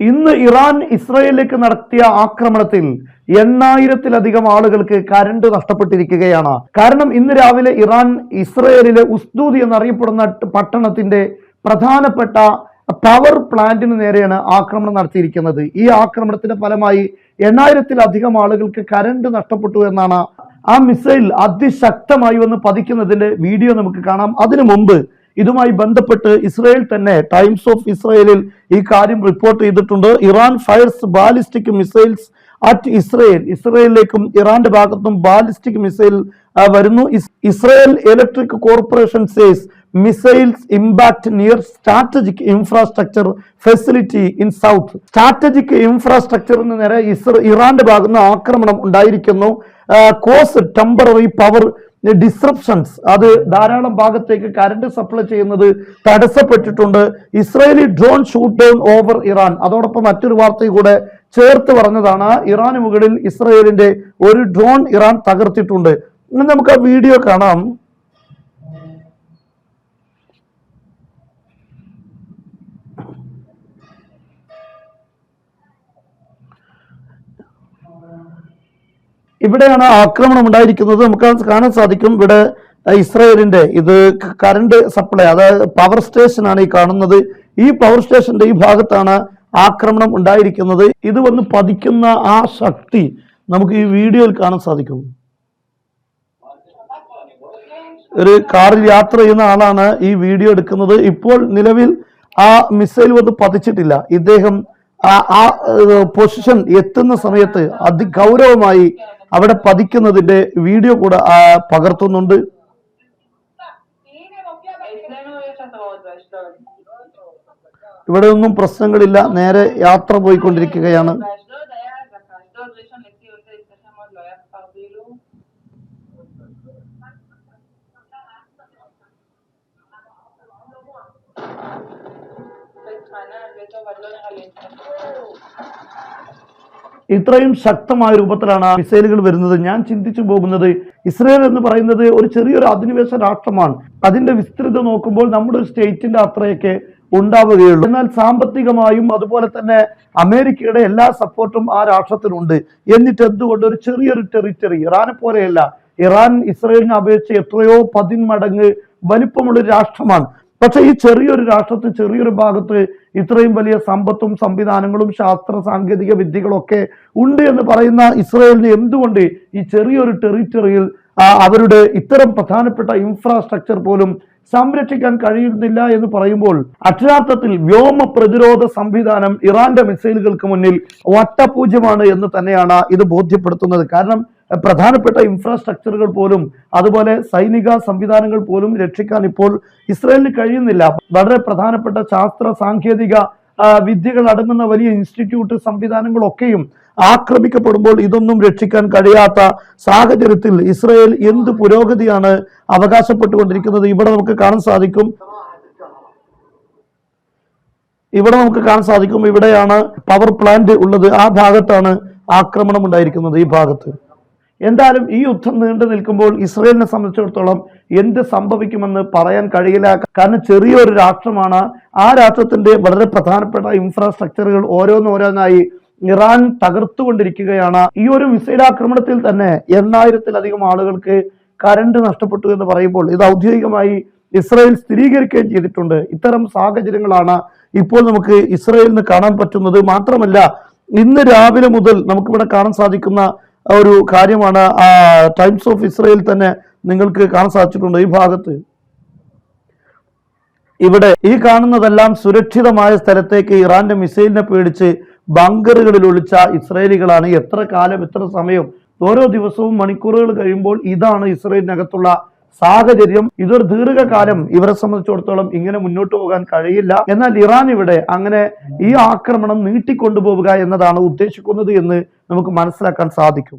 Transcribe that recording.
ഇന്ന് ഇറാൻ ഇസ്രയേലിലേക്ക് നടത്തിയ ആക്രമണത്തിൽ 8000-ലധികം ആളുകൾക്ക് കരണ്ട് നഷ്ടപ്പെട്ടിരിക്കുകയാണ്. കാരണം ഇന്ന് രാവിലെ ഇറാൻ ഇസ്രയേലിലെ ഉസ്ദൂദ് എന്നറിയപ്പെടുന്ന പട്ടണത്തിന്റെ പ്രധാനപ്പെട്ട പവർ പ്ലാന്റിന് നേരെയാണ് ആക്രമണം നടത്തിയിരിക്കുന്നത്. ഈ ആക്രമണത്തിന്റെ ഫലമായി 8000-ലധികം ആളുകൾക്ക് കരണ്ട് നഷ്ടപ്പെട്ടു എന്നാണ്. ആ മിസൈൽ അതിശക്തമായി വന്ന് പതിക്കുന്നതിന്റെ വീഡിയോ നമുക്ക് കാണാം. അതിനു മുമ്പ് ഇതുമായി ബന്ധപ്പെട്ട് ഇസ്രയേൽ തന്നെ ടൈംസ് ഓഫ് ഇസ്രയേലിൽ ഈ കാര്യം റിപ്പോർട്ട് ചെയ്തിട്ടുണ്ട്. Iran fires ballistic missiles at ഇസ്രയേലിലേക്കും ഇറാന്റെ ഭാഗത്തും ബാലിസ്റ്റിക് മിസൈൽ വരുന്നു. Israel electric corporation says missiles impact near strategic infrastructure facility in south. Strategic ഇൻഫ്രാസ്ട്രക്ചറിന് നേരെ ഇറാന്റെ ഭാഗത്ത് നിന്ന് ആക്രമണം ഉണ്ടായിരിക്കുന്നു. കോസ് ടെമ്പററി പവർ ഡിസ്റപ്ഷൻസ്, അത് ധാരാളം ഭാഗത്തേക്ക് കറണ്ട് സപ്ലൈ ചെയ്യുന്നത് തടസ്സപ്പെട്ടിട്ടുണ്ട്. Israeli drone shoot down over Iran. അതോടൊപ്പം മറ്റൊരു വാർത്തയും കൂടെ ചേർത്ത് പറഞ്ഞതാണ്. ഇറാന് മുകളിൽ ഇസ്രയേലിന്റെ ഒരു ഡ്രോൺ ഇറാൻ തകർത്തിട്ടുണ്ട്. ഇന്ന് നമുക്ക് ആ വീഡിയോ കാണാം. ഇവിടെയാണ് ആക്രമണം ഉണ്ടായിരിക്കുന്നത്. നമുക്ക് കാണാൻ സാധിക്കും. ഇവിടെ ഇസ്രയേലിന്റെ ഇത് കറണ്ട് സപ്ലൈ, അതായത് പവർ സ്റ്റേഷൻ ആണ് ഈ കാണുന്നത്. ഈ പവർ സ്റ്റേഷന്റെ ഈ ഭാഗത്താണ് ആക്രമണം ഉണ്ടായിരിക്കുന്നത്. ഇത് വന്ന് പതിക്കുന്ന ആ ശക്തി നമുക്ക് ഈ വീഡിയോയിൽ കാണാൻ സാധിക്കും. ഒരു കാറിൽ യാത്ര ചെയ്യുന്ന ആളാണ് ഈ വീഡിയോ എടുക്കുന്നത്. ഇപ്പോൾ നിലവിൽ ആ മിസൈൽ വന്ന് പതിച്ചിട്ടില്ല. ഇദ്ദേഹം ആ പൊസിഷൻ എത്തുന്ന സമയത്ത് അതിഗൗരവമായി അവിടെ പതിക്കുന്നതിന്റെ വീഡിയോ കൂടെ പകർത്തുന്നുണ്ട്. ഇവിടെ ഒന്നും പ്രശ്നങ്ങളില്ല, നേരെ യാത്ര പോയിക്കൊണ്ടിരിക്കുകയാണ്. ഇത്രയും ശക്തമായ രൂപത്തിലാണ് മിസൈലുകൾ വരുന്നത്. ഞാൻ ചിന്തിച്ചു പോകുന്നത്, ഇസ്രയേൽ എന്ന് പറയുന്നത് ഒരു ചെറിയൊരു അധിനിവേശ രാഷ്ട്രമാണ്. അതിന്റെ വിസ്തൃതി നോക്കുമ്പോൾ നമ്മുടെ സ്റ്റേറ്റിന്റെ അത്രയൊക്കെ ഉണ്ടാവുകയുള്ളൂ. എന്നാൽ സാമ്പത്തികമായും അതുപോലെ തന്നെ അമേരിക്കയുടെ എല്ലാ സപ്പോർട്ടും ആ രാഷ്ട്രത്തിനുണ്ട്. എന്നിട്ട് എന്തുകൊണ്ട് ഒരു ചെറിയൊരു ടെറിറ്ററി, ഇറാനെ പോലെയല്ല, ഇറാൻ ഇസ്രയേലിനെ അപേക്ഷിച്ച് എത്രയോ 10 മടങ്ങ് വലിപ്പമുള്ള രാഷ്ട്രമാണ്. പക്ഷെ ഈ ചെറിയൊരു രാഷ്ട്രത്തിൽ ചെറിയൊരു ഭാഗത്ത് ഇത്രയും വലിയ സമ്പത്തും സംവിധാനങ്ങളും ശാസ്ത്ര സാങ്കേതിക വിദ്യകളൊക്കെ ഉണ്ട് എന്ന് പറയുന്ന ഇസ്രയേലിന് എന്തുകൊണ്ട് ഈ ചെറിയൊരു ടെറിറ്ററിയിൽ അവരുടെ ഇത്തരം പ്രധാനപ്പെട്ട ഇൻഫ്രാസ്ട്രക്ചർ പോലും സംരക്ഷിക്കാൻ കഴിയുന്നില്ല എന്ന് പറയുമ്പോൾ അക്ഷരാർത്ഥത്തിൽ വ്യോമ പ്രതിരോധ സംവിധാനം ഇറാന്റെ മിസൈലുകൾക്ക് മുന്നിൽ വട്ടപൂജ്യമാണ് എന്ന് തന്നെയാണ് ഇത് ബോധ്യപ്പെടുത്തുന്നത്. കാരണം പ്രധാനപ്പെട്ട ഇൻഫ്രാസ്ട്രക്ചറുകൾ പോലും അതുപോലെ സൈനിക സംവിധാനങ്ങൾ പോലും രക്ഷിക്കാൻ ഇപ്പോൾ ഇസ്രയേലിന് കഴിയുന്നില്ല. വളരെ പ്രധാനപ്പെട്ട ശാസ്ത്ര സാങ്കേതിക വിദ്യകൾ അടങ്ങുന്ന വലിയ ഇൻസ്റ്റിറ്റ്യൂട്ട് സംവിധാനങ്ങളൊക്കെയും ആക്രമിക്കപ്പെടുമ്പോൾ ഇതൊന്നും രക്ഷിക്കാൻ കഴിയാത്ത സാഹചര്യത്തിൽ ഇസ്രയേൽ എന്ത് പുരോഗതിയാണ് അവകാശപ്പെട്ടുകൊണ്ടിരിക്കുന്നത്? ഇവിടെ നമുക്ക് കാണാൻ സാധിക്കും. ഇവിടെയാണ് പവർ പ്ലാന്റ് ഉള്ളത്. ആ ഭാഗത്താണ് ആക്രമണം ഉണ്ടായിരിക്കുന്നത്, ഈ ഭാഗത്ത്. എന്തായാലും ഈ യുദ്ധം നീണ്ടു നിൽക്കുമ്പോൾ ഇസ്രയേലിനെ സംബന്ധിച്ചിടത്തോളം എന്ത് സംഭവിക്കുമെന്ന് പറയാൻ കഴിയില്ല. കാരണം ചെറിയൊരു രാഷ്ട്രമാണ്. ആ രാഷ്ട്രത്തിന്റെ വളരെ പ്രധാനപ്പെട്ട ഇൻഫ്രാസ്ട്രക്ചറുകൾ ഓരോന്നോരോന്നായി ഇറാൻ തകർത്തുകൊണ്ടിരിക്കുകയാണ്. ഈ ഒരു മിസൈൽ ആക്രമണത്തിൽ തന്നെ 8000-ലധികം ആളുകൾക്ക് കരണ്ട് നഷ്ടപ്പെട്ടു എന്ന് പറയുമ്പോൾ ഇത് ഔദ്യോഗികമായി ഇസ്രയേൽ സ്ഥിരീകരിക്കുകയും ചെയ്തിട്ടുണ്ട്. ഇത്തരം സാഹചര്യങ്ങളാണ് ഇപ്പോൾ നമുക്ക് ഇസ്രയേലിന് കാണാൻ പറ്റുന്നത്. മാത്രമല്ല, ഇന്ന് രാവിലെ മുതൽ നമുക്കിവിടെ കാണാൻ സാധിക്കുന്ന ഒരു കാര്യമാണ്, ടൈംസ് ഓഫ് ഇസ്രയേൽ തന്നെ നിങ്ങൾക്ക് കാണാൻ സാധിച്ചിട്ടുണ്ട്. ഈ ഭാഗത്ത് ഇവിടെ ഈ കാണുന്നതെല്ലാം സുരക്ഷിതമായ സ്ഥലത്തേക്ക് ഇറാന്റെ മിസൈലിനെ പേടിച്ച് ബങ്കറുകളിൽ ഒളിച്ച ഇസ്രയേലികളാണ്. എത്ര കാലം, എത്ര സമയം, ഓരോ ദിവസവും മണിക്കൂറുകൾ കഴിയുമ്പോൾ ഇതാണ് ഇസ്രയേലിനകത്തുള്ള സാഹചര്യം. ഇതൊരു ദീർഘകാലം ഇവരെ സംബന്ധിച്ചിടത്തോളം ഇങ്ങനെ മുന്നോട്ട് പോകാൻ കഴിയില്ല. എന്നാൽ ഇറാൻ ഇവിടെ അങ്ങനെ ഈ ആക്രമണം നീട്ടിക്കൊണ്ടുപോവുക എന്നതാണ് ഉദ്ദേശിക്കുന്നത് എന്ന് നമുക്ക് മനസ്സിലാക്കാൻ സാധിക്കും.